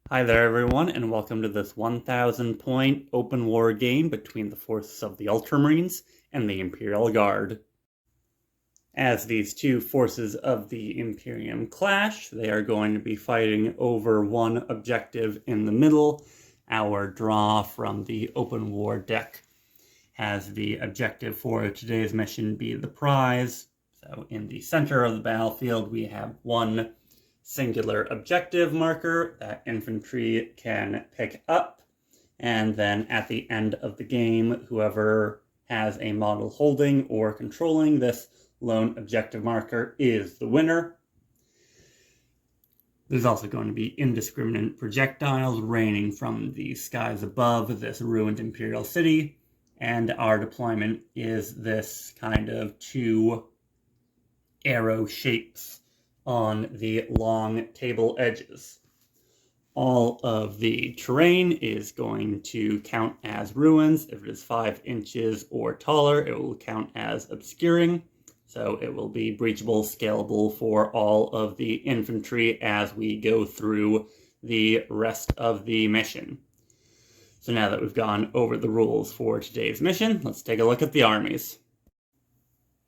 Hi there everyone, and welcome to this 1,000 point open war game between the forces of the Ultramarines and the Imperial Guard. As these two forces of the Imperium clash, they are going to be fighting over one objective in the middle. Our draw from the open war deck has the objective for today's mission be the prize. So in the center of the battlefield we have one singular objective marker that infantry can pick up, and then at the end of the game, whoever has a model holding or controlling this lone objective marker is the winner. There's also going to be indiscriminate projectiles raining from the skies above this ruined Imperial city, and our deployment is this kind of two arrow shapes on the long table edges. All of the terrain is going to count as ruins. If it is 5 inches or taller, it will count as obscuring. So it will be breachable, scalable for all of the infantry as we go through the rest of the mission. So now that we've gone over the rules for today's mission, let's take a look at the armies.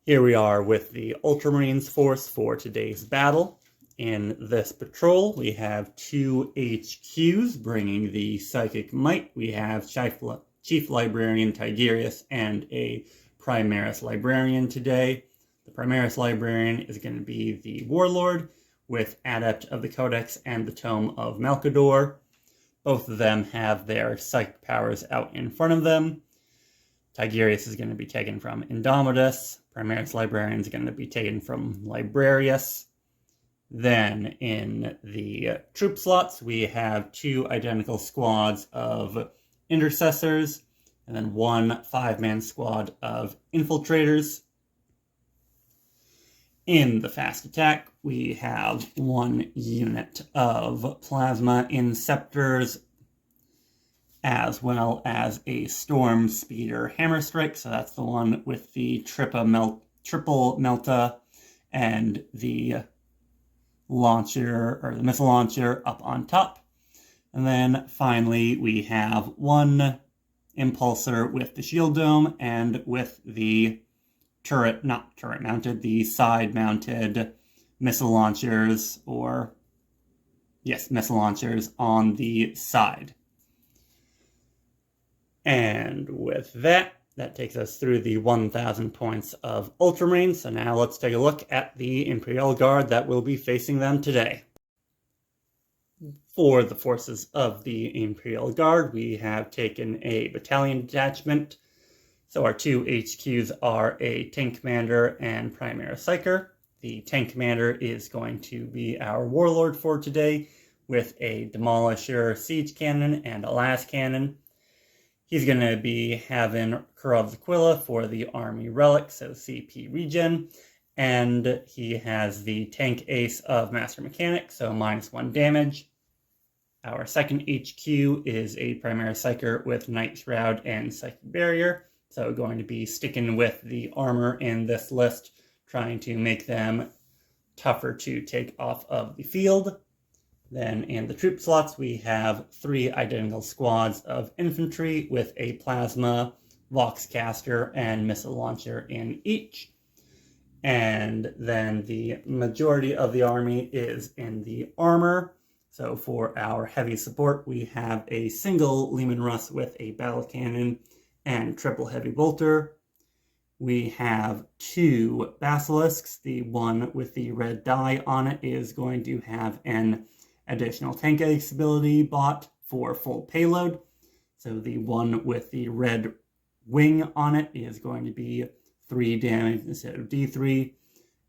Here we are with the Ultramarines force for today's battle. In this patrol, we have 2 HQs bringing the Psychic Might. We have Chief Librarian Tigerius and a Primaris Librarian today. The Primaris Librarian is going to be the Warlord with Adept of the Codex and the Tome of Malkador. Both of them have their psychic powers out in front of them. Tigerius is going to be taken from Indomitus. Primaris Librarian is going to be taken from Librarius. Then in the troop slots, we have 2 identical squads of Intercessors, and then 1 5-man squad of Infiltrators. In the fast attack, we have 1 unit of Plasma Inceptors, as well as a Storm Speeder Hammer Strike. So that's the one with the triple Melta and the launcher, or the missile launcher, up on top. And then finally we have 1 Impulsor with the Shield Dome and with the the side-mounted missile launchers, missile launchers on the side. And with that, that takes us through the 1,000 points of Ultramarines. So now let's take a look at the Imperial Guard that will be facing them today. For the forces of the Imperial Guard, we have taken a battalion detachment. So our 2 HQs are a Tank Commander and Primaris Psyker. The Tank Commander is going to be our Warlord for today with a Demolisher Siege Cannon and a Las Cannon. He's going to be having Kurov's Aquila for the Army Relic, so CP regen, and he has the Tank Ace of Master Mechanic, so -1 damage. Our second HQ is a Primaris Psyker with Night Shroud and Psychic Barrier, so going to be sticking with the armor in this list, trying to make them tougher to take off of the field. Then in the troop slots, we have 3 identical squads of infantry with a plasma, Voxcaster, and missile launcher in each. And then the majority of the army is in the armor. So for our heavy support, we have a single Leman Russ with a battle cannon and triple heavy bolter. We have 2 basilisks. The one with the red die on it is going to have an additional tank ace ability bot for full payload. So the one with the red wing on it is going to be 3 damage instead of D3.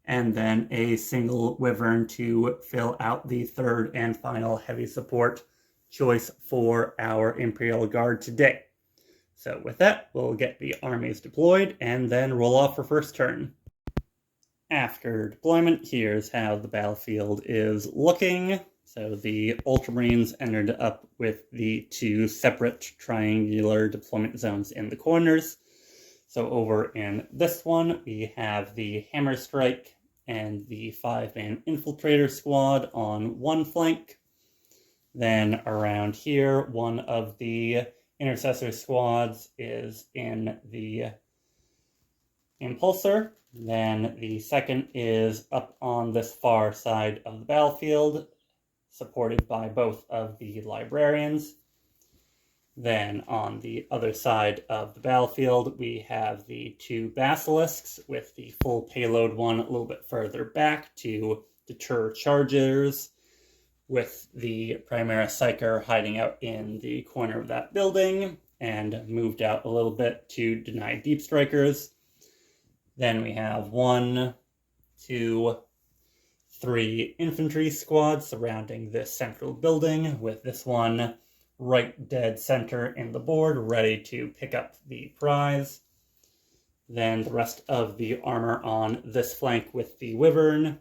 And then a single Wyvern to fill out the third and final heavy support choice for our Imperial Guard today. So with that, we'll get the armies deployed and then roll off for first turn. After deployment, here's how the battlefield is looking. So the Ultramarines ended up with the 2 separate triangular deployment zones in the corners. So over in this one, we have the Hammer Strike and the 5-man Infiltrator squad on one flank. Then around here, one of the intercessor squads is in the impulsor. Then the second is up on this far side of the battlefield, supported by both of the librarians. Then on the other side of the battlefield, we have the two basilisks, with the full payload one a little bit further back to deter chargers, with the Primaris Psyker hiding out in the corner of that building and moved out a little bit to deny deep strikers. Then we have 1, 2, 3 infantry squads surrounding this central building, with this one right dead center in the board, ready to pick up the prize. Then the rest of the armor on this flank with the Wyvern,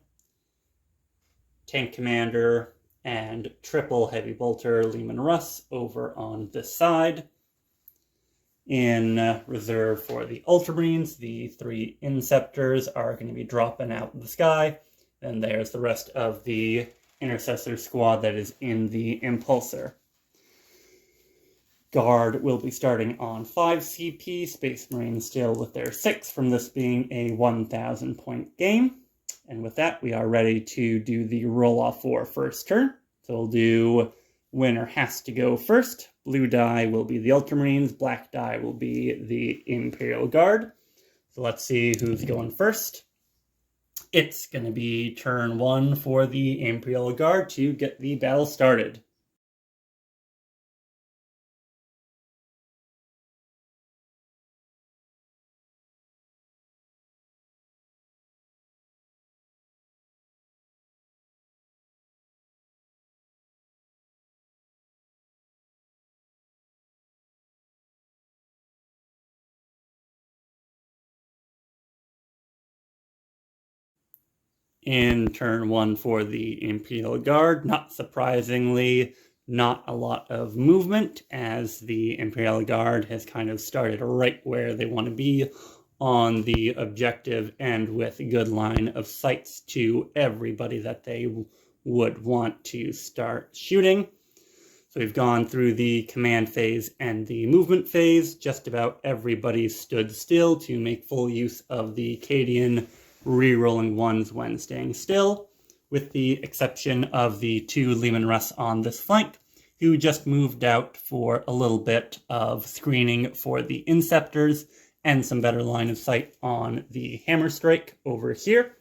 Tank Commander, and triple heavy bolter Leman Russ over on this side. In reserve for the Ultramarines, the 3 Inceptors are going to be dropping out of the sky. Then there's the rest of the Intercessor squad that is in the Impulsor. Guard will be starting on 5 CP, Space Marines still with their 6 from this being a 1,000 point game. And with that, we are ready to do the roll-off for first turn. So we'll do winner has to go first. Blue die will be the Ultramarines, black die will be the Imperial Guard. So let's see who's going first. It's going to be turn 1 for the Imperial Guard to get the battle started. In turn 1 for the Imperial Guard, not surprisingly, not a lot of movement, as the Imperial Guard has kind of started right where they want to be on the objective, and with a good line of sights to everybody that they would want to start shooting. So we've gone through the command phase and the movement phase. Just about everybody stood still to make full use of the Cadian re-rolling ones when staying still, with the exception of the 2 Leman Russ on this flank, who just moved out for a little bit of screening for the Inceptors and some better line of sight on the Hammer Strike over here.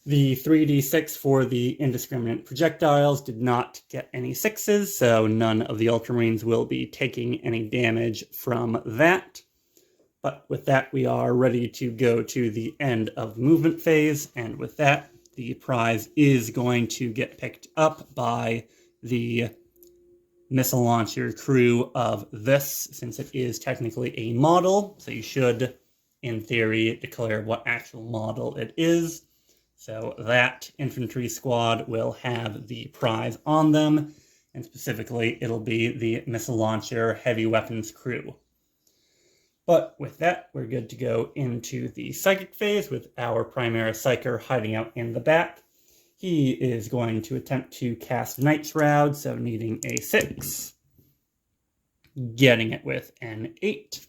The 3d6 for the indiscriminate projectiles did not get any 6s, so none of the Ultramarines will be taking any damage from that. But with that, we are ready to go to the end of movement phase, and with that, the prize is going to get picked up by the missile launcher crew of this, since it is technically a model, so you should, in theory, declare what actual model it is. So that infantry squad will have the prize on them, and specifically, it'll be the missile launcher heavy weapons crew. But with that, we're good to go into the psychic phase with our Primaris Psyker hiding out in the back. He is going to attempt to cast Night Shroud, so needing a 6. Getting it with an 8.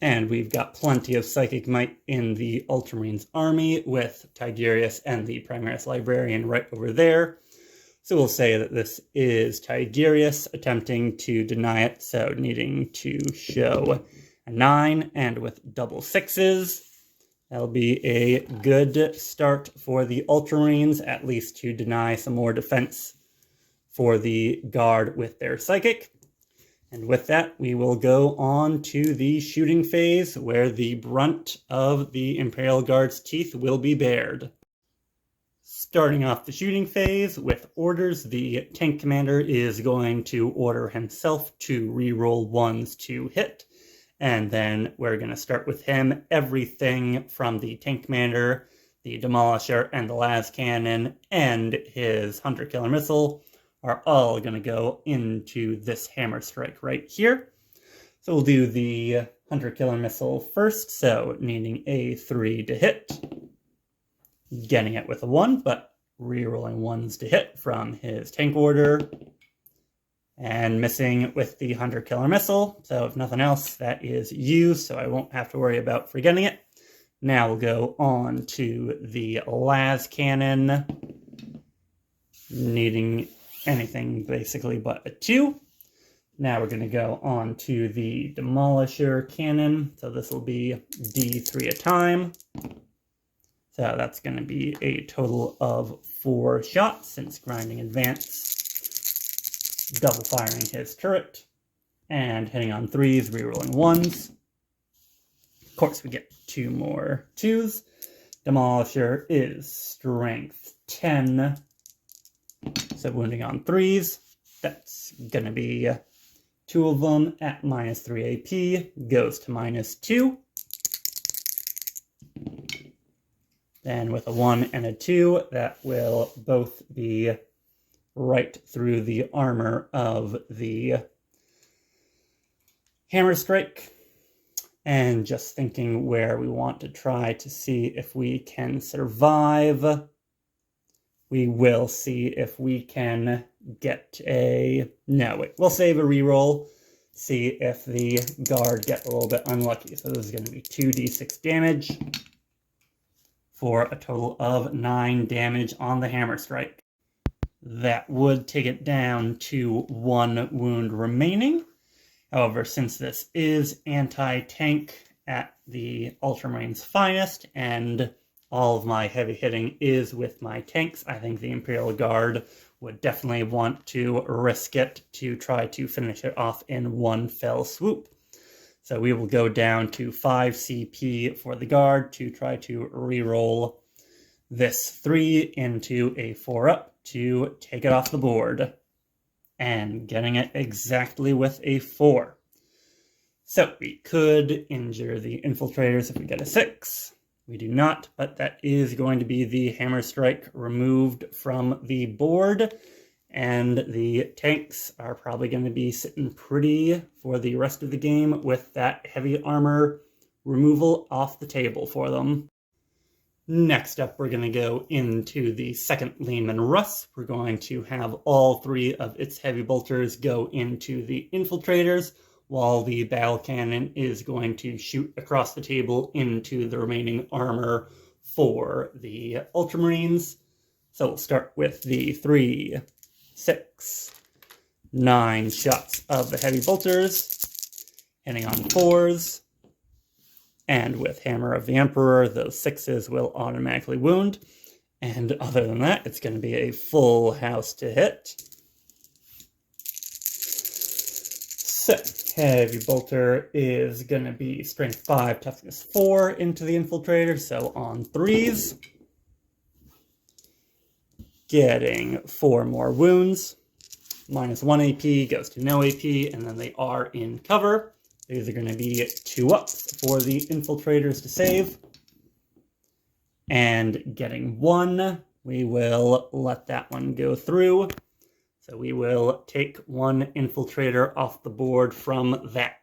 And we've got plenty of psychic might in the Ultramarines army, with Tigurius and the Primaris Librarian right over there. So we'll say that this is Tigurius attempting to deny it, so needing to show a 9, and with double 6s, that'll be a good start for the Ultramarines, at least to deny some more defense for the Guard with their Psychic. And with that, we will go on to the shooting phase, where the brunt of the Imperial Guard's teeth will be bared. Starting off the shooting phase with orders, the Tank Commander is going to order himself to reroll 1s to hit. And then we're going to start with him. Everything from the Tank Commander, the Demolisher, and the Las Cannon, and his Hunter Killer Missile are all going to go into this Hammer Strike right here. So we'll do the Hunter Killer Missile first, so needing a 3 to hit. Getting it with a 1, but rerolling 1s to hit from his tank order. And missing with the Hunter Killer Missile. So if nothing else, that is used, so I won't have to worry about forgetting it. Now we'll go on to the las cannon. Needing anything basically but a 2. Now we're going to go on to the Demolisher cannon. So this will be D3 a time. So that's going to be a total of 4 shots since grinding advance. Double firing his turret. And hitting on 3s, rerolling 1s. Of course we get 2 more 2s. Demolisher is strength 10. So wounding on 3s. That's going to be 2 of them at -3 AP. Goes to -2. Then with a 1 and a 2, that will both be right through the armor of the Hammer Strike. And just thinking where we want to try to see if we can survive. We will see if we can get a... No, wait, we'll save a reroll. See if the guard gets a little bit unlucky. So this is going to be 2d6 damage for a total of 9 damage on the Hammer Strike. That would take it down to 1 wound remaining. However, since this is anti-tank at the Ultramarines' finest, and all of my heavy hitting is with my tanks, I think the Imperial Guard would definitely want to risk it to try to finish it off in one fell swoop. So we will go down to 5 CP for the Guard to try to reroll this 3 into a 4-up to take it off the board. And getting it exactly with a 4. So we could injure the infiltrators if we get a 6. We do not, but that is going to be the Hammer Strike removed from the board. And the tanks are probably going to be sitting pretty for the rest of the game with that heavy armor removal off the table for them. Next up, we're going to go into the second Lehman Russ. We're going to have all 3 of its heavy bolters go into the infiltrators, while the battle cannon is going to shoot across the table into the remaining armor for the Ultramarines. So we'll start with the 3, 6, 9 shots of the heavy bolters, hitting on 4s. And with Hammer of the Emperor, those 6s will automatically wound. And other than that, it's going to be a full house to hit. So, Heavy Bolter is going to be Strength 5, Toughness 4 into the Infiltrator, so on 3s. Getting 4 more wounds. -1 AP goes to no AP, and then they are in cover. These are going to be 2-ups for the infiltrators to save. And getting 1, we will let that one go through. So we will take 1 infiltrator off the board from that.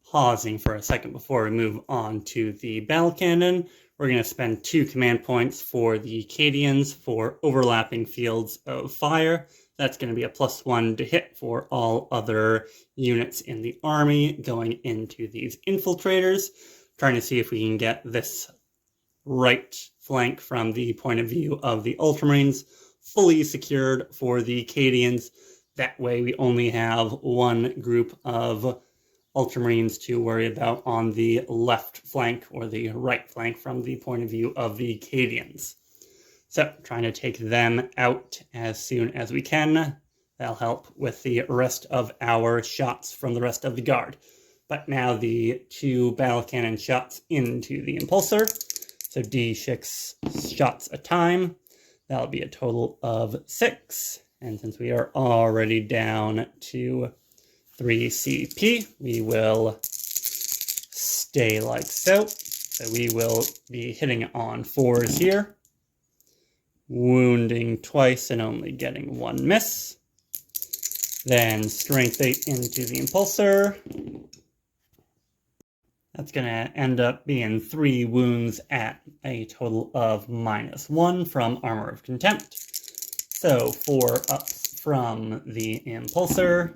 Pausing for a second before we move on to the battle cannon, we're going to spend 2 command points for the Cadians for overlapping fields of fire. That's going to be a +1 to hit for all other units in the army going into these infiltrators. Trying to see if we can get this right flank from the point of view of the Ultramarines fully secured for the Cadians. That way we only have 1 group of Ultramarines to worry about on the left flank or the right flank from the point of view of the Cadians. So, trying to take them out as soon as we can. That'll help with the rest of our shots from the rest of the Guard. But now the 2 battle cannon shots into the Impulsor. So D6 shots a time. That'll be a total of 6. And since we are already down to 3 CP, we will stay like so. So we will be hitting on 4s here. Wounding twice and only getting 1 miss. Then Strength 8 into the Impulsor. That's going to end up being 3 wounds at a total of -1 from Armor of Contempt. So 4 ups from the Impulsor,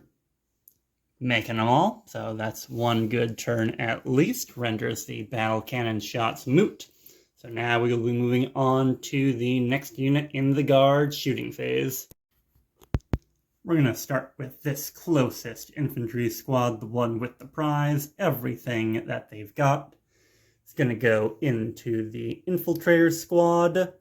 making them all. So that's 1 good turn at least, renders the battle cannon shots moot. So now we will be moving on to the next unit in the guard shooting phase. We're going to start with this closest infantry squad, the one with the prize. Everything that they've got is going to go into the infiltrator squad.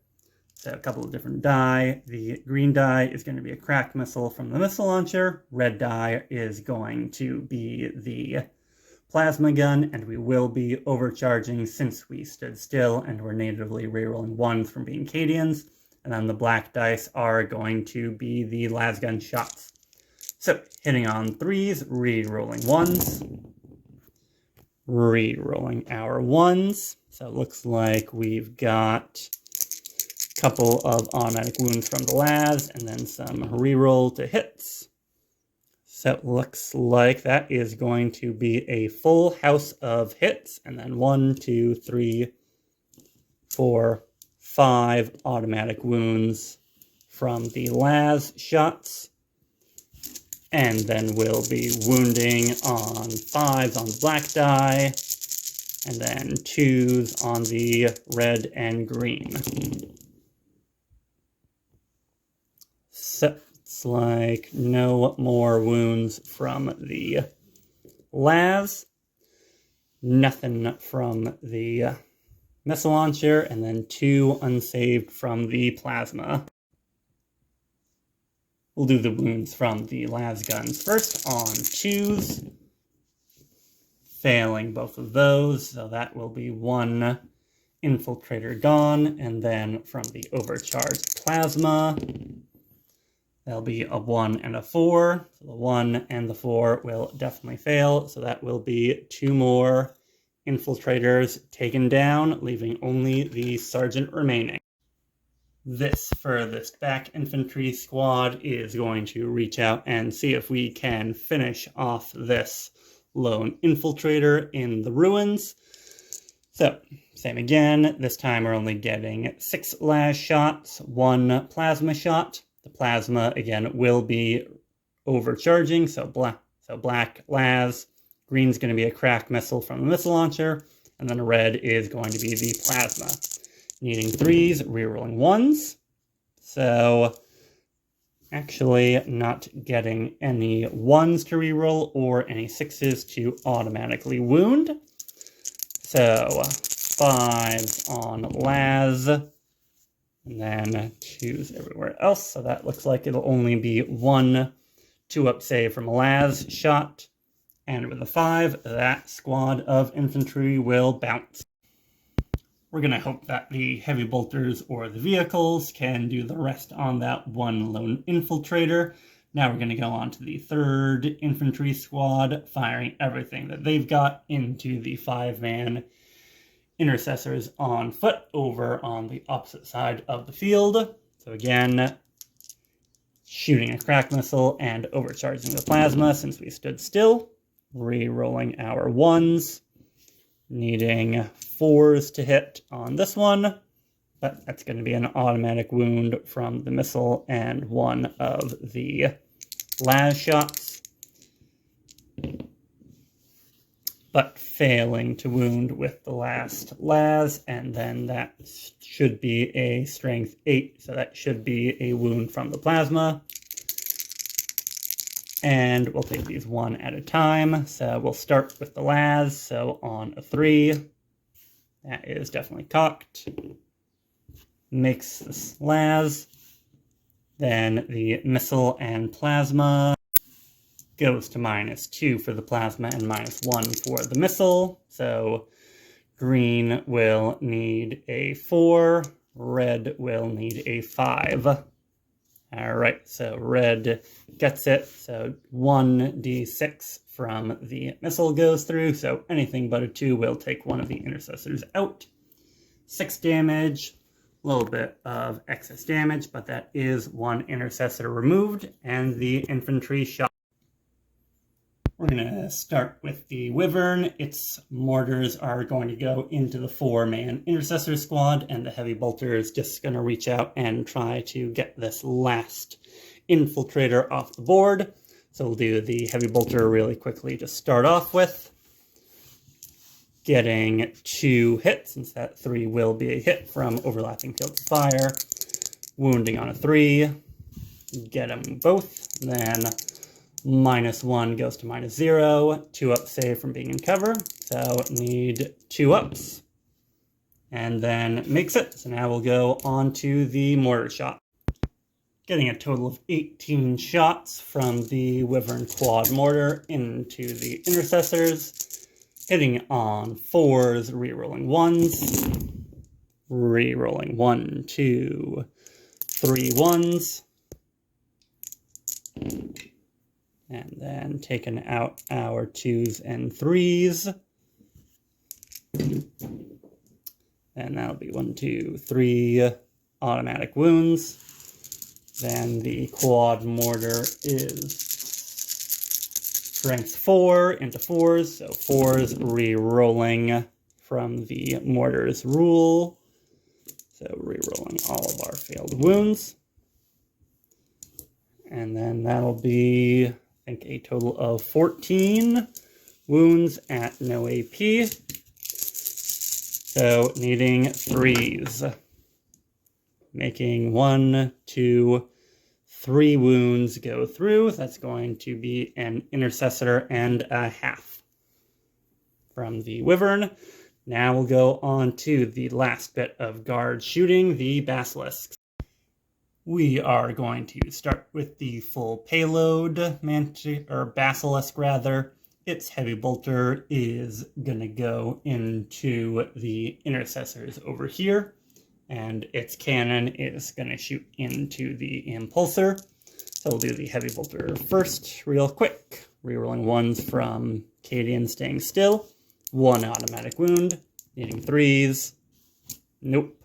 So a couple of different die. The green die is going to be a cracked missile from the missile launcher. Red die is going to be the plasma gun, and we will be overcharging since we stood still and were natively rerolling 1s from being Cadians. And then the black dice are going to be the lasgun shots. So, hitting on 3s, re-rolling 1s. Re-rolling our 1s. So it looks like we've got a couple of automatic wounds from the las, and then some re-roll to hits. So it looks like that is going to be a full house of hits, and then 1, 2, 3, 4, 5 automatic wounds from the las shots, and then we'll be wounding on 5s on the black die, and then 2s on the red and green. So it's like no more wounds from the las, nothing from the missile launcher, and then 2 unsaved from the plasma. We'll do the wounds from the las guns first on 2s, failing both of those, so that will be 1 infiltrator gone, and then from the overcharged plasma, there'll be a 1 and a 4, so the 1 and the 4 will definitely fail, so that will be 2 more infiltrators taken down, leaving only the sergeant remaining. This furthest back infantry squad is going to reach out and see if we can finish off this lone infiltrator in the ruins. So, same again, this time we're only getting 6 las shots, 1 plasma shot. The plasma, again, will be overcharging, so black las. Green's going to be a cracked missile from the missile launcher, and then red is going to be the plasma. Needing 3s, rerolling 1s. So, actually not getting any 1s to reroll or any 6s to automatically wound. So, 5s on las, and then 2s everywhere else. So that looks like it'll only be 1 2-up save from a las shot. And with a 5, that squad of infantry will bounce. We're going to hope that the heavy bolters or the vehicles can do the rest on that 1 lone infiltrator. Now we're going to go on to the 3rd infantry squad, firing everything that they've got into the 5-man intercessors on foot over on the opposite side of the field. So again, shooting a crack missile and overcharging the plasma since we stood still. Re-rolling our 1s, needing 4s to hit on this one, but that's going to be an automatic wound from the missile and 1 of the las shots, but failing to wound with the last las, and then that should be a strength 8, so that should be a wound from the plasma. And we'll take these 1 at a time. So we'll start with the las. So on a 3, that is definitely cocked. Makes this las. Then the missile and plasma goes to -2 for the plasma and -1 for the missile. So green will need a 4, red will need a 5. All right, so red gets it. So 1d6 from the missile goes through. So anything but a 2 will take 1 of the intercessors out. 6 damage, a little bit of excess damage, but that is 1 intercessor removed, and the infantry shot. We're gonna start with the Wyvern. Its mortars are going to go into the 4-man intercessor squad, and the heavy bolter is just gonna reach out and try to get this last infiltrator off the board. So we'll do the heavy bolter really quickly to start off with. Getting 2 hits, since that 3 will be a hit from overlapping fields of fire. Wounding on a 3. Get them both. Then -1 goes to -0. 2 up save from being in cover. So need 2 ups. And then makes it. So now we'll go on to the mortar shot. Getting a total of 18 shots from the Wyvern quad mortar into the intercessors. Hitting on 4s, rerolling 1s. Rerolling 1, 2, 3 1s. And then taking out our 2s and 3s. And that'll be 1, 2, 3 automatic wounds. Then the quad mortar is strength 4 into 4s. So 4s re-rolling from the mortar's rule. So re-rolling all of our failed wounds. And then that'll be, I think, a total of 14 wounds at no AP. So needing 3s. Making 1, 2, 3 wounds go through. That's going to be an intercessor and a half from the Wyvern. Now we'll go on to the last bit of guard shooting, the Basilisks. We are going to start with the full payload Basilisk rather. Its heavy bolter is gonna go into the intercessors over here, and its cannon is gonna shoot into the impulsor. So we'll do the heavy bolter first, real quick. Rerolling 1s from Cadian staying still. 1 automatic wound, needing 3s. Nope.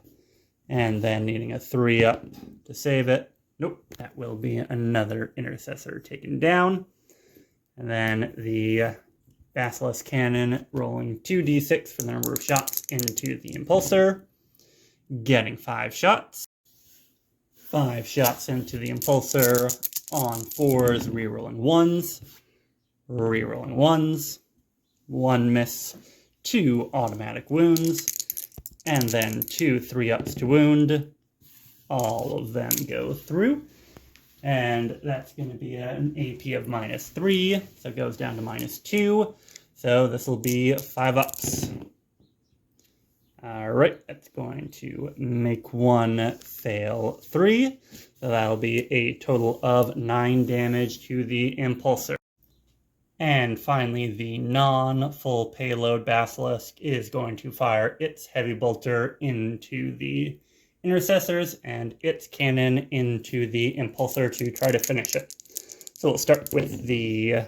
And then needing a 3 up to save it. Nope, that will be another intercessor taken down. And then the Basilisk cannon rolling 2d6 for the number of shots into the impulsor. Getting 5 shots. 5 shots into the impulsor on 4s, rerolling 1s. Rerolling 1s. 1 miss, 2 automatic wounds. And then 2 3-ups to wound. All of them go through. And that's going to be an AP of -3. So it goes down to -2. So this will be 5 ups. Alright, that's going to make 1 fail 3. So that'll be a total of 9 damage to the impulsor. And finally, the non-full payload Basilisk is going to fire its heavy bolter into the intercessors and its cannon into the impulsor to try to finish it. So we'll start with the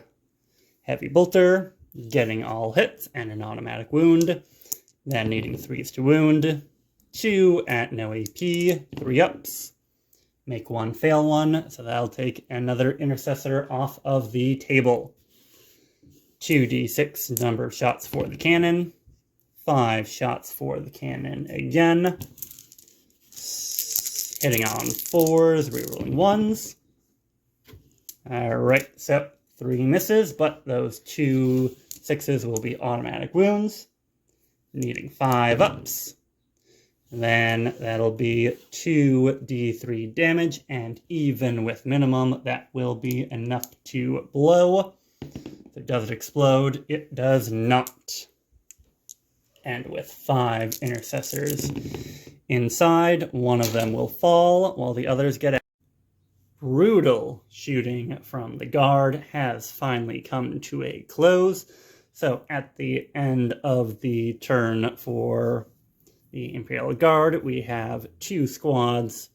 heavy bolter, getting all hits and an automatic wound, then needing 3s to wound, 2 at no AP, 3 ups, make 1 fail 1, so that'll take another intercessor off of the table. 2d6 number of shots for the cannon, 5 shots for the cannon again, hitting on 4s, rerolling 1s. Alright, so 3 misses, but those 2 6s will be automatic wounds, needing 5 ups. And then that'll be 2d3 damage, and even with minimum, that will be enough to blow. Does it explode? It does not. And with 5 intercessors inside, 1 of them will fall while the others get out. Brutal shooting from the guard has finally come to a close. So at the end of the turn for the Imperial Guard, we have 2 squads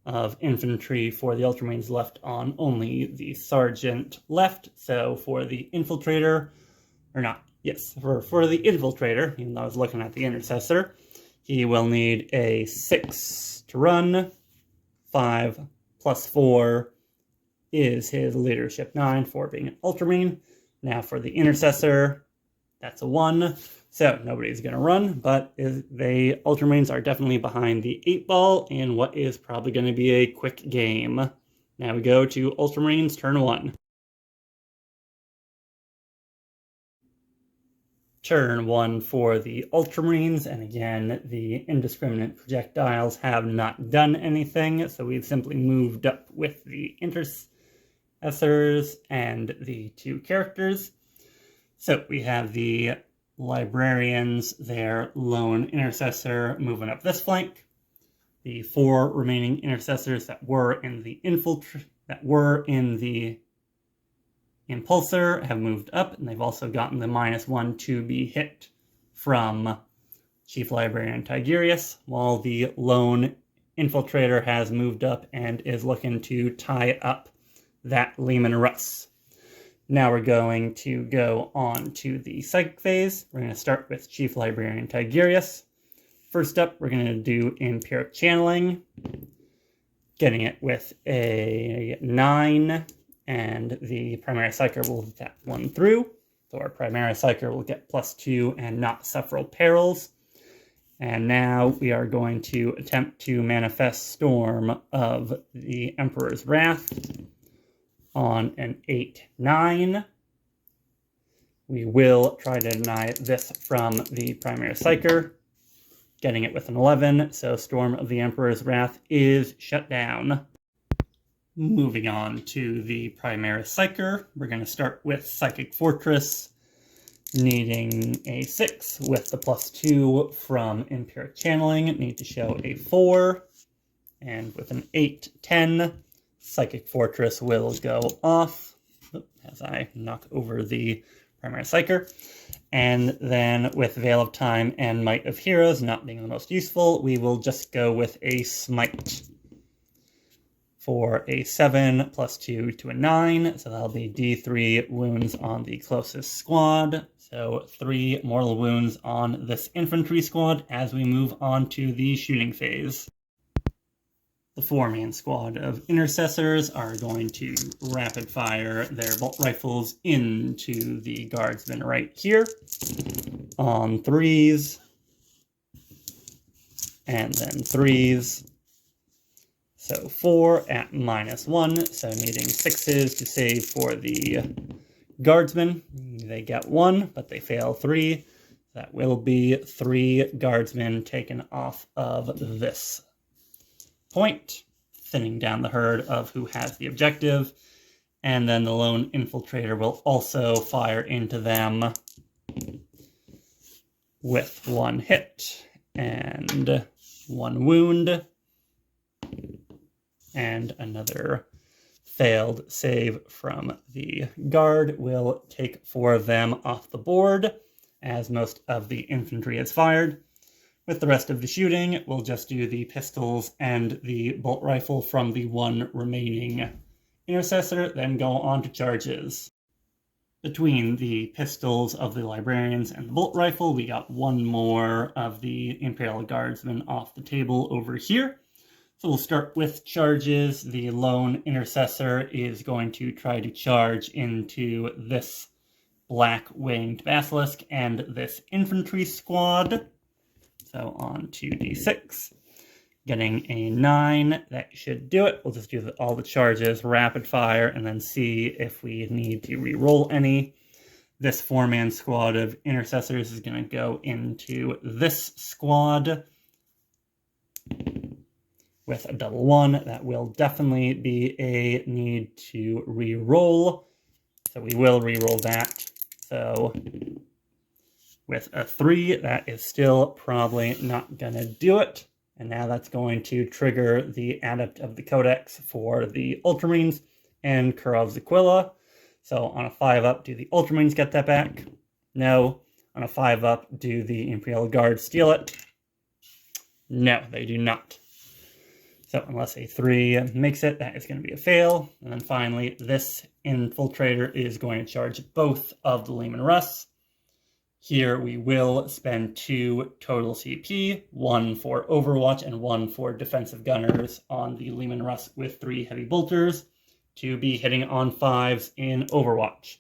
of infantry for the Ultramarines left on only the sergeant left. So for the infiltrator, or not, yes, for the infiltrator, even though I was looking at the intercessor, he will need a 6 to run. 5 plus 4 is his leadership 9 for being an Ultramarine. Now for the Intercessor, that's a 1. So nobody's going to run, but they Ultramarines are definitely behind the 8 ball in what is probably going to be a quick game. Now we go to Ultramarines Turn 1. Turn 1 for the Ultramarines, and again, the indiscriminate projectiles have not done anything, so we've simply moved up with the Intercessors and the 2 characters. So we have the Librarians, their lone Intercessor, moving up this flank. The 4 remaining Intercessors that were in the Impulsor have moved up, and they've also gotten the -1 to be hit from Chief Librarian Tigurius, while the lone Infiltrator has moved up and is looking to tie up that Leman Russ. Now we're going to go on to the psychic phase. We're going to start with Chief Librarian Tigurius. First up, we're going to do Imperial channeling, getting it with a 9, and the Primary Psyker will hit that 1 through. So our Primary Psyker will get +2 and not suffer perils. And now we are going to attempt to manifest Storm of the Emperor's Wrath on an 8-9. We will try to deny this from the Primary Psyker, getting it with an 11, so Storm of the Emperor's Wrath is shut down. Moving on to the Primary Psyker, we're going to start with Psychic Fortress, needing a 6 with the +2 from Imperial Channeling. Need to show a 4, and with an 8-10, Psychic Fortress will go off as I knock over the Primary Psyker. And then with Veil of Time and Might of Heroes not being the most useful, we will just go with a Smite for a 7 +2 to a 9. So that'll be D3 wounds on the closest squad. So 3 mortal wounds on this infantry squad as we move on to the shooting phase. The 4-man squad of Intercessors are going to rapid fire their bolt rifles into the guardsmen right here on 3s, and then 3s. So 4 at -1, so needing 6s to save for the guardsmen. They get 1, but they fail 3. That will be 3 guardsmen taken off of this point, thinning down the herd of who has the objective, and then the lone infiltrator will also fire into them with 1 hit and 1 wound, and another failed save from the guard will take 4 of them off the board, as most of the infantry is fired. With the rest of the shooting, we'll just do the pistols and the bolt rifle from the 1 remaining Intercessor, then go on to charges. Between the pistols of the Librarians and the bolt rifle, we got 1 more of the Imperial Guardsmen off the table over here. So we'll start with charges. The lone Intercessor is going to try to charge into this black-winged Basilisk and this infantry squad. So on to D6, getting a 9, that should do it. We'll just do all the charges, rapid fire, and then see if we need to re-roll any. This 4-man squad of Intercessors is going to go into this squad with a double 1. That will definitely be a need to re-roll, so we will re-roll that. So with a 3, that is still probably not going to do it. And now that's going to trigger the Adept of the Codex for the Ultramarines and Kurov's Aquila. So on a 5-up, do the Ultramarines get that back? No. On a 5-up, do the Imperial Guard steal it? No, they do not. So unless a 3 makes it, that is going to be a fail. And then finally, this Infiltrator is going to charge both of the Leman Russ. Here we will spend 2 total CP, 1 for Overwatch and 1 for Defensive Gunners on the Leman Russ with 3 Heavy Bolters to be hitting on 5s in Overwatch.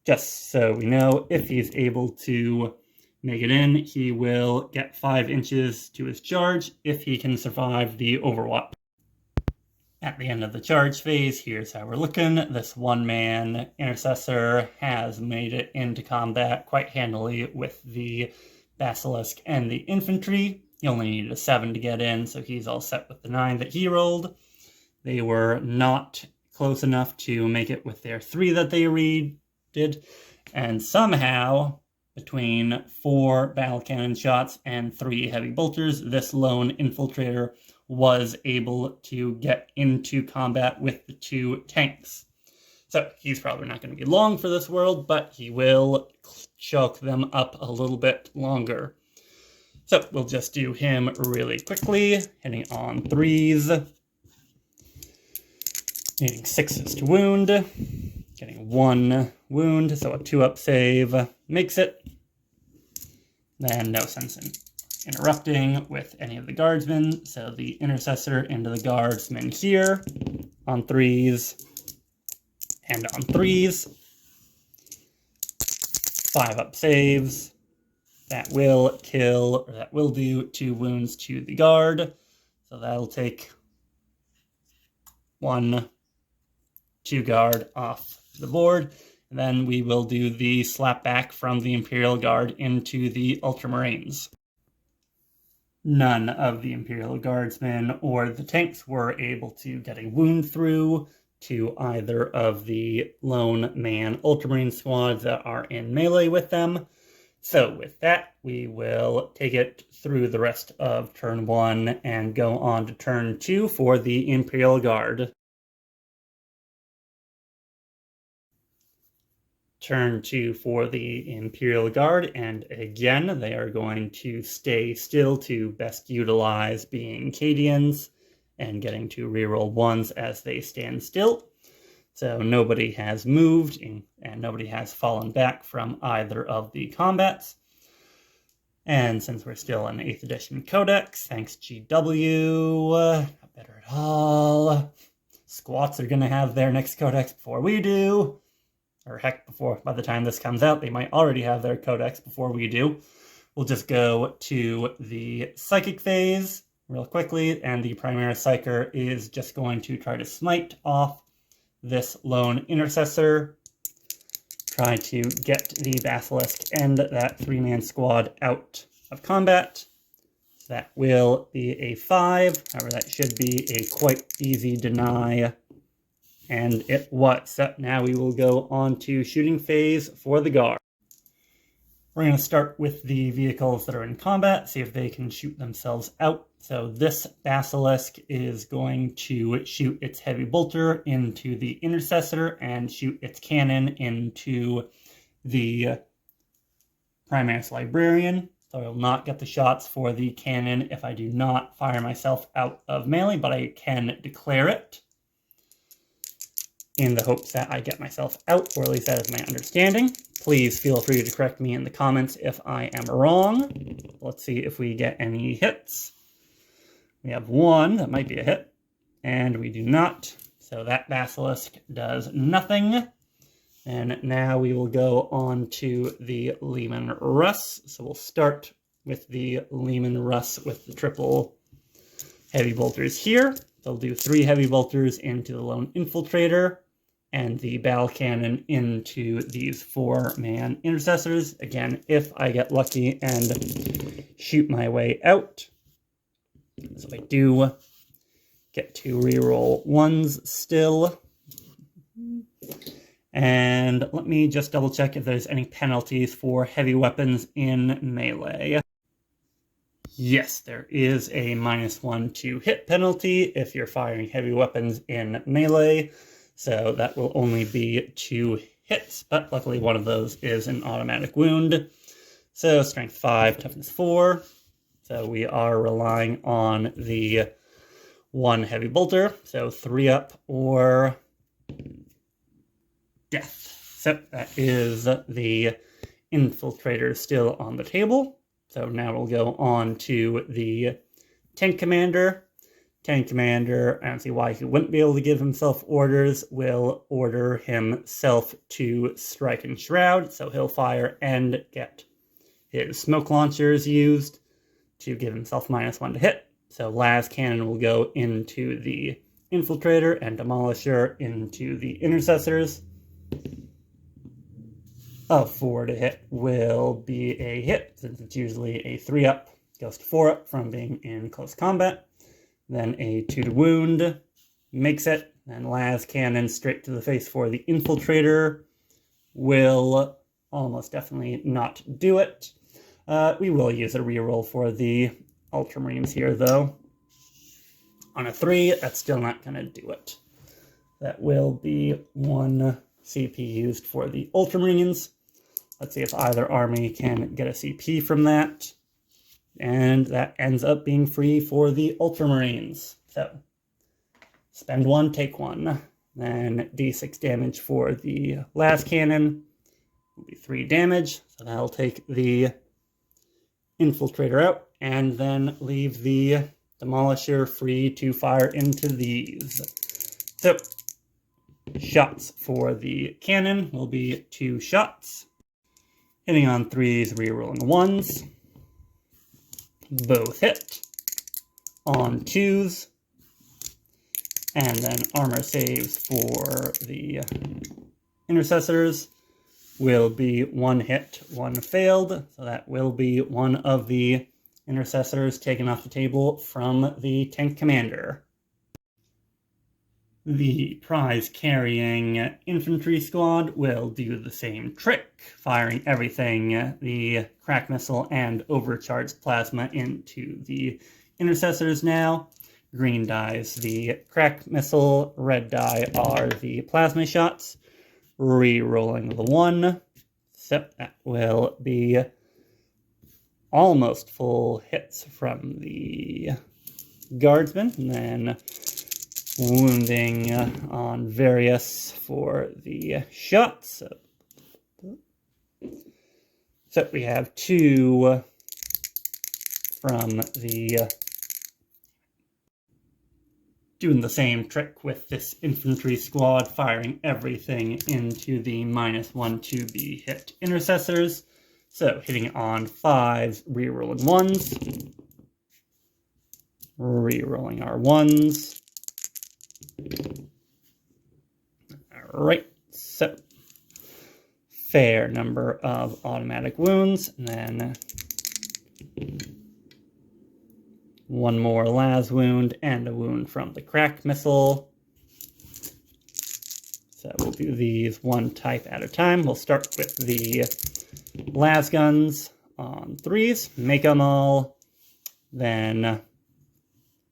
Just so we know, if he's able to make it in, he will get 5 inches to his charge if he can survive the overwatch. At the end of the charge phase, here's how we're looking. This one-man intercessor has made it into combat quite handily with the basilisk and the infantry. He only needed a 7 to get in, so he's all set with the 9 that he rolled. They were not close enough to make it with their 3 that they did, and somehow, between 4 battle cannon shots and 3 heavy bolters, this lone infiltrator was able to get into combat with the 2 tanks. So he's probably not going to be long for this world, but he will choke them up a little bit longer. So we'll just do him really quickly, hitting on 3s, needing 6s to wound, getting 1 wound, so a 2-up save makes it. Then no sense in interrupting with any of the guardsmen, so the intercessor into the guardsmen here on 3s and on 3s. 5-up saves. That will kill, or that will do 2 wounds to the guard, so that'll take 1, 2 guard off the board. And then we will do the slap back from the Imperial Guard into the Ultramarines. None of the Imperial Guardsmen or the tanks were able to get a wound through to either of the lone man Ultramarine squads that are in melee with them. So with that, we will take it through the rest of turn 1 and go on to turn 2 for the Imperial Guard. Turn 2 for the Imperial Guard, and again, they are going to stay still to best utilize being Cadians and getting to reroll 1s as they stand still. So nobody has moved, and nobody has fallen back from either of the combats. And since we're still in 8th edition Codex, thanks GW, not better at all. Squats are going to have their next Codex before we do. Or heck, by the time this comes out, they might already have their codex before we do. We'll just go to the psychic phase real quickly, and the Primaris Psyker is just going to try to smite off this lone intercessor, try to get the basilisk and that 3-man squad out of combat. That will be a 5, however that should be a quite easy deny. And it was. So now we will go on to shooting phase for the guard. We're going to start with the vehicles that are in combat, see if they can shoot themselves out. So this basilisk is going to shoot its heavy bolter into the intercessor and shoot its cannon into the Primaris Librarian. So I will not get the shots for the cannon if I do not fire myself out of melee, but I can declare it, in the hopes that I get myself out, or at least that is my understanding. Please feel free to correct me in the comments if I am wrong. Let's see if we get any hits. We have 1, that might be a hit, and we do not. So that basilisk does nothing. And now we will go on to the Leman Russ. So we'll start with the Leman Russ with the triple heavy bolters here. They'll do 3 heavy bolters into the lone infiltrator, and the battle cannon into these 4-man intercessors. Again, if I get lucky and shoot my way out. So I do get to reroll 1s still. And let me just double check if there's any penalties for heavy weapons in melee. Yes, there is a -1 to hit penalty if you're firing heavy weapons in melee. So that will only be 2 hits, but luckily one of those is an automatic wound. So strength 5, toughness 4. So we are relying on the 1 heavy bolter. So 3-up or death. So that is the infiltrator still on the table. So now we'll go on to the tank commander. tank commander, I don't see why he wouldn't be able to give himself orders, will order himself to strike and shroud, so he'll fire and get his smoke launchers used to give himself -1 to hit. So las cannon will go into the infiltrator and demolisher into the intercessors. A 4 to hit will be a hit, since it's usually a 3-up, goes to 4-up from being in close combat. Then a 2 to wound makes it, and las cannon straight to the face for the infiltrator will almost definitely not do it. We will use a reroll for the Ultramarines here, though. On a 3, that's still not going to do it. That will be 1 CP used for the Ultramarines. Let's see if either army can get a CP from that. And that ends up being free for the Ultramarines. So, spend 1, take 1. Then d6 damage for the las cannon. Will be 3 damage. So that'll take the infiltrator out. And then leave the demolisher free to fire into these. So, shots for the cannon will be 2 shots. Hitting on 3s, rerolling 1s. Both hit. On 2s. And then armor saves for the intercessors will be 1 hit, 1 failed. So that will be one of the intercessors taken off the table from the tank commander. The prize-carrying infantry squad will do the same trick, firing everything, the crack missile and overcharged plasma into the intercessors now. Green die is the crack missile, red die are the plasma shots. Re-rolling the 1, so that will be almost full hits from the guardsmen, and then wounding on various for the shots. So we have 2 from the doing the same trick with this infantry squad, firing everything into the -1 to be hit intercessors. So hitting on 5s, rerolling 1s. Rerolling our 1s. Alright, so fair number of automatic wounds, and then 1 more las wound and a wound from the crack missile. So we'll do these 1 type at a time. We'll start with the las guns on 3s, make them all, then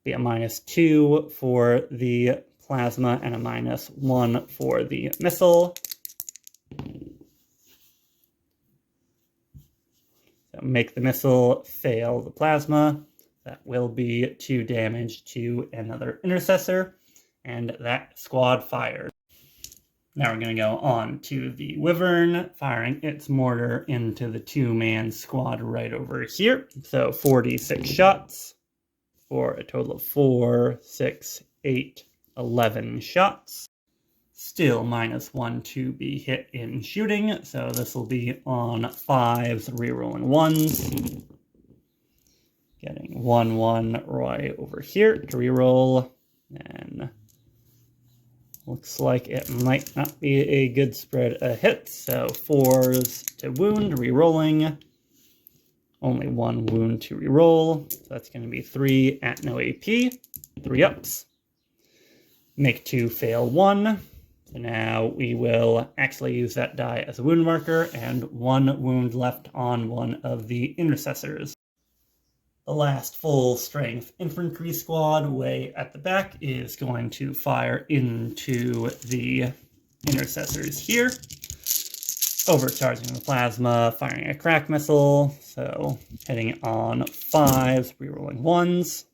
be a -2 for the plasma and a -1 for the missile. So make the missile, fail the plasma. That will be 2 damage to another intercessor, and that squad fired. Now we're going to go on to the Wyvern, firing its mortar into the 2-man squad right over here. So 46 shots for a total of 4, 6, 8, 11 shots. Still -1 to be hit in shooting, so this will be on 5s, rerolling 1s. Getting 1-1 right over here to reroll, and looks like it might not be a good spread of hits, so 4s to wound, rerolling. Only 1 wound to reroll, so that's going to be 3 at no AP, 3 ups. Make 2, fail 1. So now we will actually use that die as a wound marker, and 1 wound left on one of the intercessors. The last full-strength infantry squad way at the back is going to fire into the intercessors here. Overcharging the plasma, firing a crack missile, so hitting on 5s, rerolling 1s,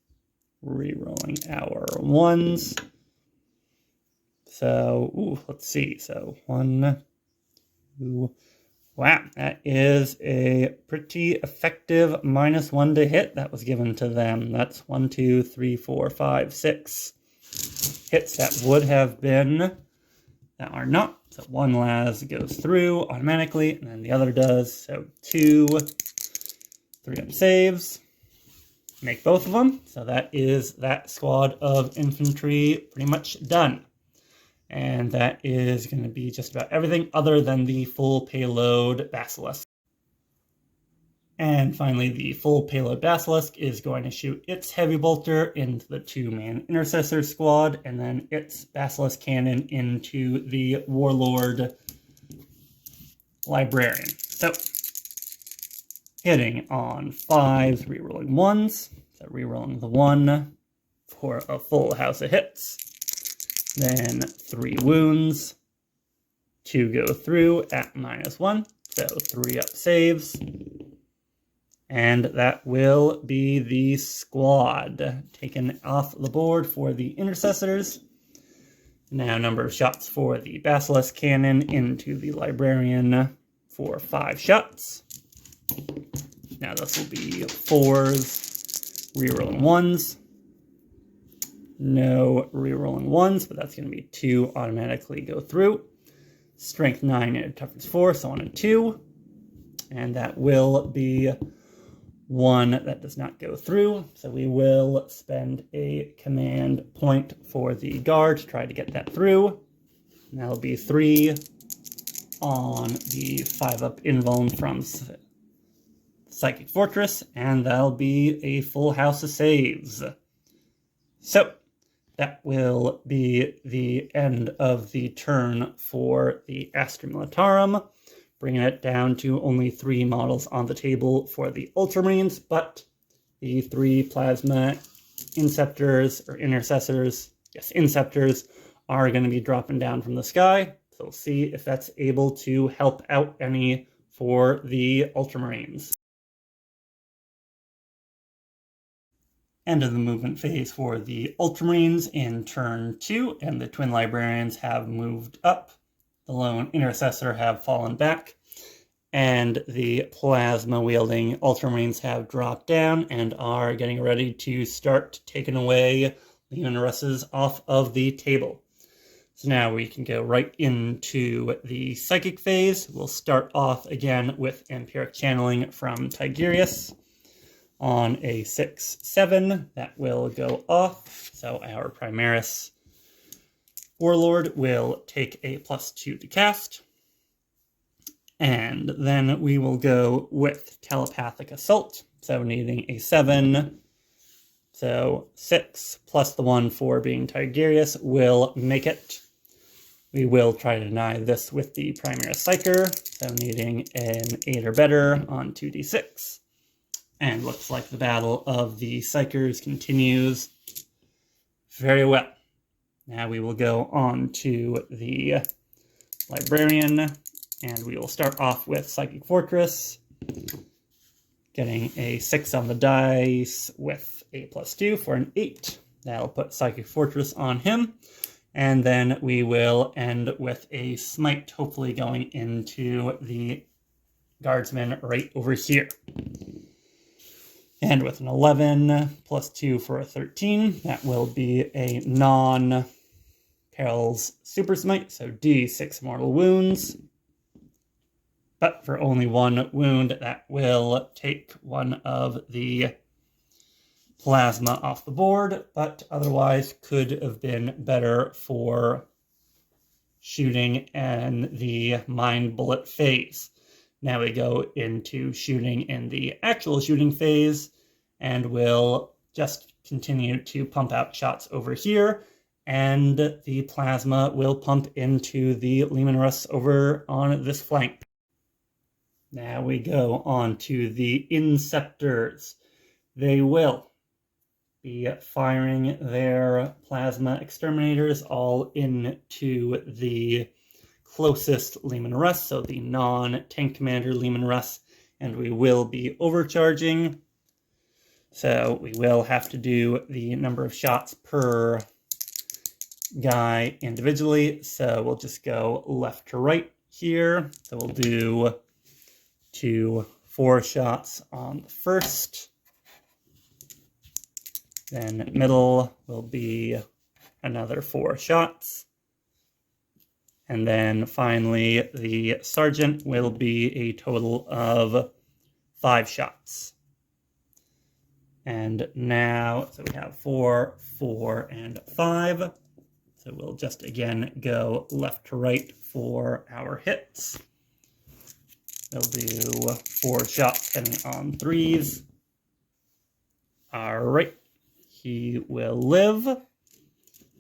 rerolling our 1s. So, let's see, so 1, 2, Wow, that is a pretty effective -1 to hit that was given to them. That's 1, 2, 3, 4, 5, 6 hits that would have been, that are not. So one las goes through automatically, and then the other does. So 2, 3 up saves. Make both of them. So that is that squad of infantry pretty much done. And that is going to be just about everything other than the full payload Basilisk. And finally, the full payload Basilisk is going to shoot its heavy bolter into the 2-man intercessor squad, and then its Basilisk cannon into the Warlord Librarian. So, hitting on 5 rerolling 1s. So rerolling the 1 for a full house of hits. Then 3 wounds. 2 go through at -1. So 3 up saves. And that will be the squad taken off the board for the intercessors. Now number of shots for the Basilisk cannon into the Librarian for 5 shots. Now this will be 4s, rerolling 1s. No rerolling 1s, but that's going to be 2 automatically go through. Strength 9 and toughness 4, so on and 2. And that will be 1 that does not go through. So we will spend a command point for the guard to try to get that through. And that'll be 3 on the 5-up invuln from Psychic Fortress, and that'll be a full house of saves. So that will be the end of the turn for the Astra Militarum, bringing it down to only 3 models on the table for the Ultramarines, but the 3 Plasma Inceptors, or Intercessors, yes, Inceptors, are going to be dropping down from the sky. So we'll see if that's able to help out any for the Ultramarines. End of the movement phase for the Ultramarines in turn 2, and the Twin Librarians have moved up. The lone Intercessor have fallen back, and the plasma-wielding Ultramarines have dropped down and are getting ready to start taking away Leman Russes off of the table. So now we can go right into the Psychic phase. We'll start off again with Empiric Channeling from Tigurius. On a 6/7, that will go off. So our Primaris Warlord will take a +2 to cast. And then we will go with Telepathic Assault. So needing a 7. So 6 plus the 1 for being Tigurius will make it. We will try to deny this with the Primaris Psyker. So needing an 8 or better on 2d6. And looks like the battle of the Psykers continues very well. Now we will go on to the Librarian, and we will start off with Psychic Fortress, getting a 6 on the dice with a +2 for an 8. That'll put Psychic Fortress on him. And then we will end with a Smite, hopefully going into the Guardsman right over here. And with an 11 +2 for a 13, that will be a non-Perils Super Smite, so D6 mortal wounds. But for only 1 wound, that will take 1 of the plasma off the board, but otherwise could have been better for shooting in the Mind Bullet phase. Now we go into shooting in the actual shooting phase, and we'll just continue to pump out shots over here, and the plasma will pump into the Leman Russ over on this flank. Now we go on to the Inceptors. They will be firing their plasma exterminators all into the closest Leman Russ, so the non-tank commander Leman Russ, and we will be overcharging. So we will have to do the number of shots per guy individually. So we'll just go left to right here. So we'll do to 4 shots on the first. Then middle will be another 4 shots. And then finally, the sergeant will be a total of 5 shots. And now, so we have 4, 4, and 5. So we'll just again go left to right for our hits. We'll do 4 shots depending on 3s. Alright, he will live.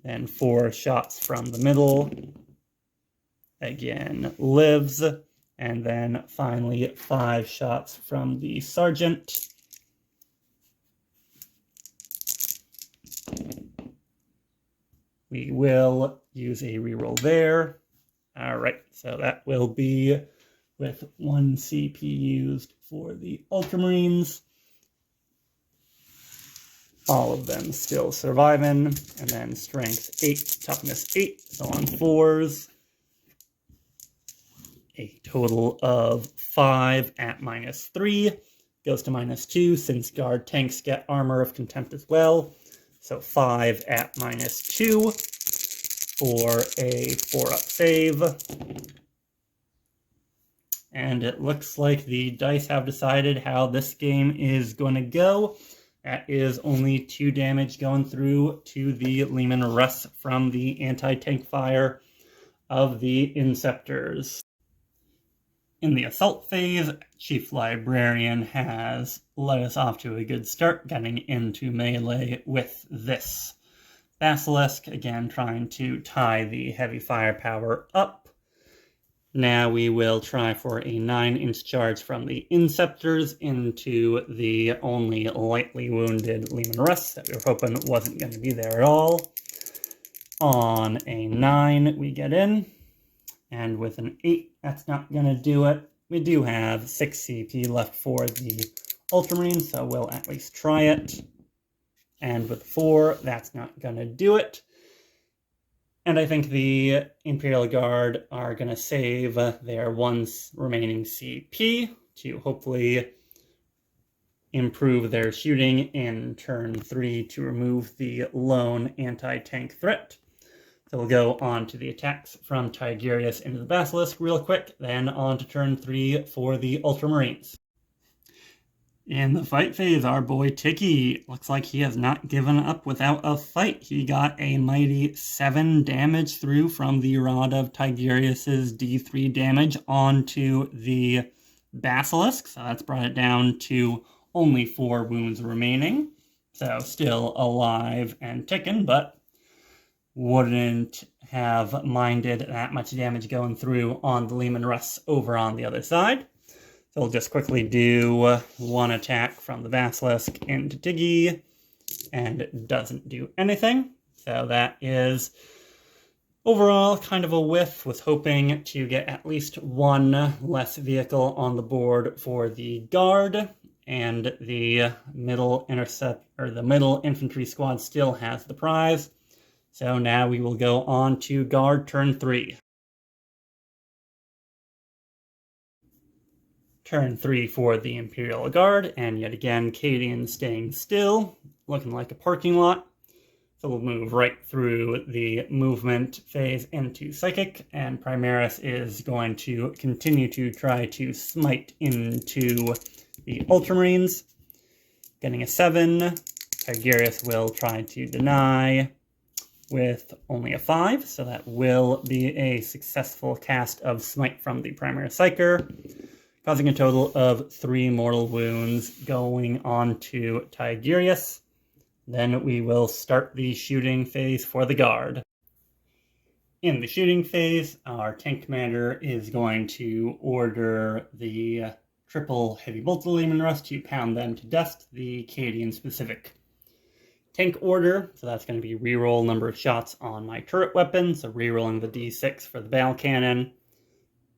Then 4 shots from the middle. Again, lives. And then finally 5 shots from the sergeant. We will use a reroll there. Alright, so that will be with 1 CP used for the Ultramarines. All of them still surviving. And then strength 8, toughness 8, so on 4s. A total of 5 at -3. Goes to -2 since guard tanks get armor of contempt as well. So 5 at -2 for a 4-up save. And it looks like the dice have decided how this game is going to go. That is only 2 damage going through to the Leman Russ from the anti-tank fire of the Inceptors. In the assault phase, Chief Librarian has led us off to a good start, getting into melee with this Basilisk, again trying to tie the heavy firepower up. Now we will try for a 9-inch charge from the Inceptors into the only lightly wounded Leman Russ that we were hoping wasn't going to be there at all. On a 9, we get in. And with an 8, that's not going to do it. We do have 6 CP left for the Ultramarines, so we'll at least try it. And with 4, that's not going to do it. And I think the Imperial Guard are going to save their 1 remaining CP to hopefully improve their shooting in turn 3 to remove the lone anti-tank threat. So we'll go on to the attacks from Tigurius into the Basilisk real quick, then on to turn 3 for the Ultramarines. In the fight phase, our boy Tiki looks like he has not given up without a fight. He got a mighty 7 damage through from the Rod of Tigurius's D3 damage onto the Basilisk, so that's brought it down to only 4 wounds remaining. So still alive and ticking, but wouldn't have minded that much damage going through on the Leman Russ over on the other side. So we'll just quickly do 1 attack from the Basilisk into Tiggy, and it doesn't do anything. So that is overall kind of a whiff. Was hoping to get at least 1 less vehicle on the board for the Guard, and the middle infantry squad still has the prize. So now we will go on to Guard turn 3. Turn 3 for the Imperial Guard, and yet again, Cadian staying still, looking like a parking lot. So we'll move right through the movement phase into Psychic, and Primaris is going to continue to try to smite into the Ultramarines. Getting a 7, Tigurius will try to deny with only a 5, so that will be a successful cast of Smite from the Primaris Psyker, causing a total of 3 mortal wounds going on to Tigurius. Then we will start the shooting phase for the Guard. In the shooting phase, our tank commander is going to order the triple heavy bolter Leman Russ to pound them to dust, the Cadian specific tank order. So that's going to be reroll number of shots on my turret weapon, so rerolling the D6 for the battle cannon.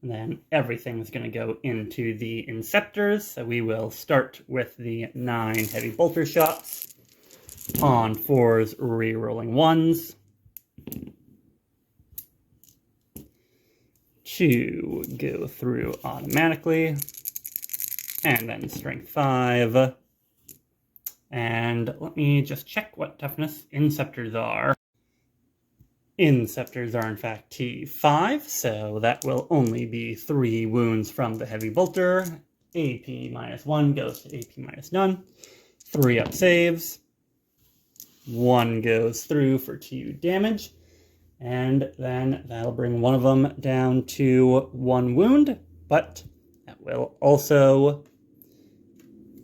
And then everything is going to go into the Inceptors, so we will start with the 9 heavy bolter shots. On 4s, rerolling 1s. 2 go through automatically. And then strength 5. And let me just check what toughness Inceptors are. Inceptors are in fact T5, so that will only be 3 wounds from the heavy bolter. AP -1 goes to AP -none. 3 up saves. 1 goes through for 2 damage. And then that'll bring one of them down to 1 wound, but that will also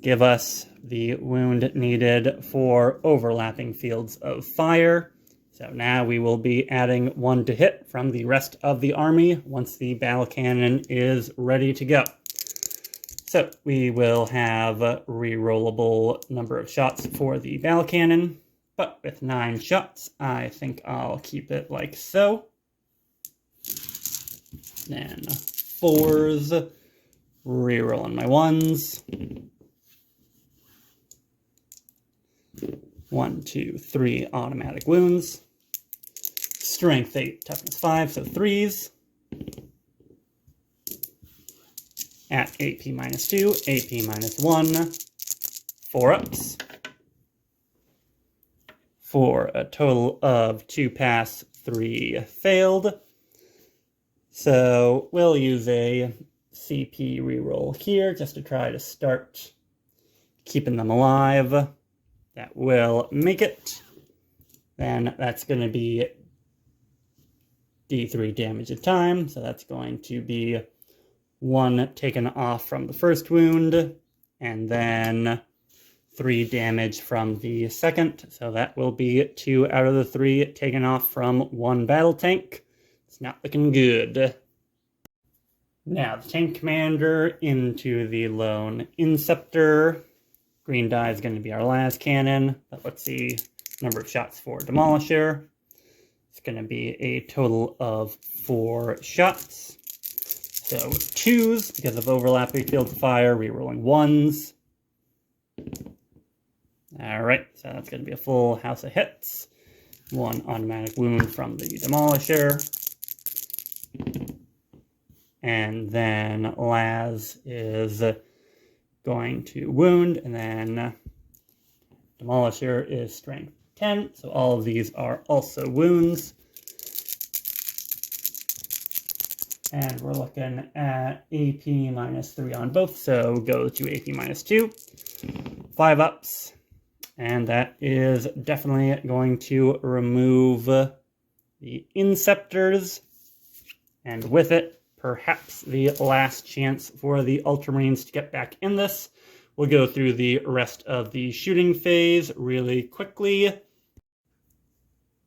give us the wound needed for overlapping fields of fire. So now we will be adding 1 to hit from the rest of the army once the battle cannon is ready to go. So we will have a rerollable number of shots for the battle cannon, but with 9 shots, I think I'll keep it like so. Then 4s, rerolling my 1s. 1, 2, 3 automatic wounds. Strength 8, toughness 5, so 3s. At AP -2, AP -1, 4 ups. For a total of 2 pass, 3 failed. So we'll use a CP reroll here just to try to start keeping them alive. That will make it. Then that's going to be D3 damage a time. So that's going to be 1 taken off from the first wound, and then 3 damage from the second. So that will be 2 out of the 3 taken off from 1 battle tank. It's not looking good. Now the tank commander into the lone Inceptor. Green die is going to be our las cannon, but let's see number of shots for Demolisher. It's going to be a total of 4 shots. So 2s because of overlapping fields of fire, rerolling 1s. Alright, so that's going to be a full house of hits. 1 automatic wound from the Demolisher. And then las is going to wound, and then Demolisher is strength 10, so all of these are also wounds. And we're looking at AP -3 on both, so go to AP -2. 5 ups, and that is definitely going to remove the Inceptors, and with it, perhaps the last chance for the Ultramarines to get back in this. We'll go through the rest of the shooting phase really quickly.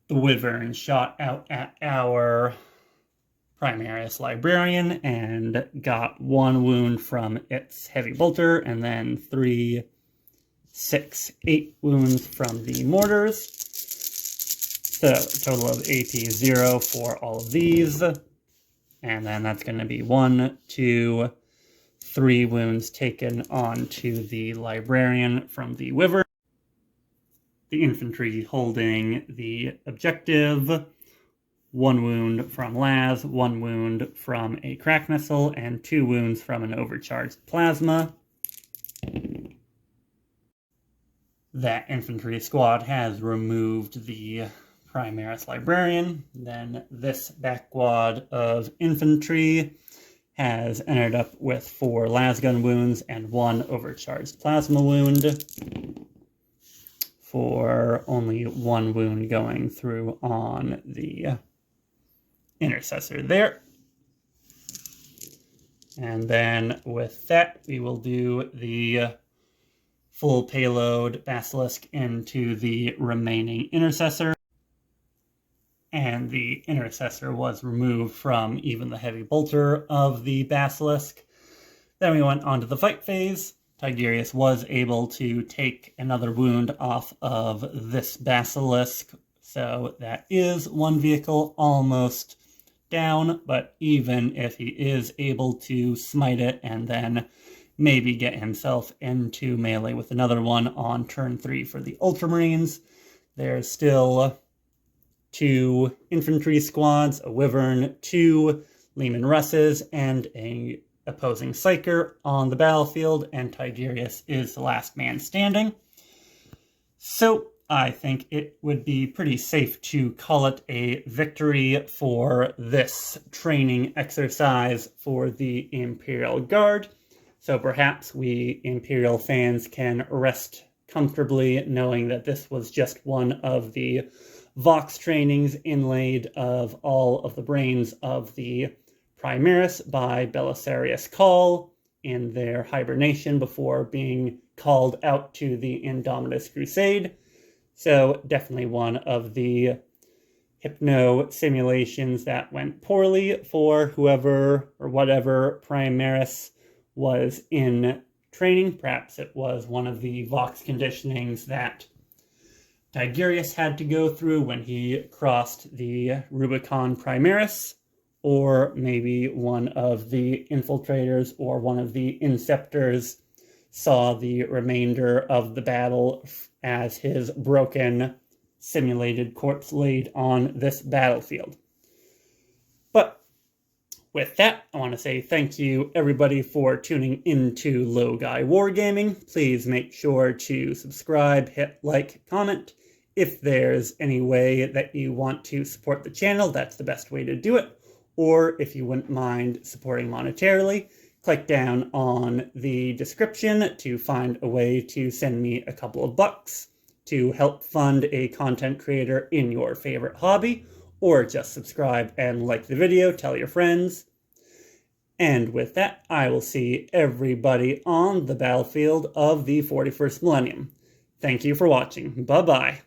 The Wyvern shot out at our Primaris Librarian and got 1 wound from its heavy bolter, and then 3, 6, 8 wounds from the mortars. So a total of AP 0 for all of these. And then that's going to be 1, 2, 3 wounds taken onto the Librarian from the Wyvern. The infantry holding the objective. 1 wound from las, 1 wound from a crack missile, and 2 wounds from an overcharged plasma. That infantry squad has removed the Primaris Librarian. Then this backquad of infantry has ended up with 4 lasgun wounds and 1 overcharged plasma wound, for only 1 wound going through on the intercessor there. And then with that, we will do the full payload basilisk into the remaining intercessor. And the intercessor was removed from even the heavy bolter of the basilisk. Then we went on to the fight phase. Tigurius was able to take another wound off of this basilisk, so that is 1 vehicle almost down, but even if he is able to smite it and then maybe get himself into melee with another one on turn 3 for the Ultramarines, there's still 2 infantry squads, a Wyvern, 2 Leman Russes, and a opposing Psyker on the battlefield, and Tigurius is the last man standing. So I think it would be pretty safe to call it a victory for this training exercise for the Imperial Guard. So perhaps we Imperial fans can rest comfortably knowing that this was just one of the Vox trainings inlaid of all of the brains of the Primaris by Belisarius Cawl in their hibernation before being called out to the Indomitus Crusade. So definitely one of the hypno simulations that went poorly for whoever or whatever Primaris was in training. Perhaps it was one of the Vox conditionings that Tigurius had to go through when he crossed the Rubicon Primaris, or maybe one of the infiltrators or one of the inceptors saw the remainder of the battle as his broken, simulated corpse laid on this battlefield. But with that, I want to say thank you, everybody, for tuning into Low Guy Wargaming. Please make sure to subscribe, hit like, comment. If there's any way that you want to support the channel, that's the best way to do it. Or if you wouldn't mind supporting monetarily, click down on the description to find a way to send me a couple of bucks to help fund a content creator in your favorite hobby, or just subscribe and like the video, tell your friends. And with that, I will see everybody on the battlefield of the 41st millennium. Thank you for watching. Bye-bye.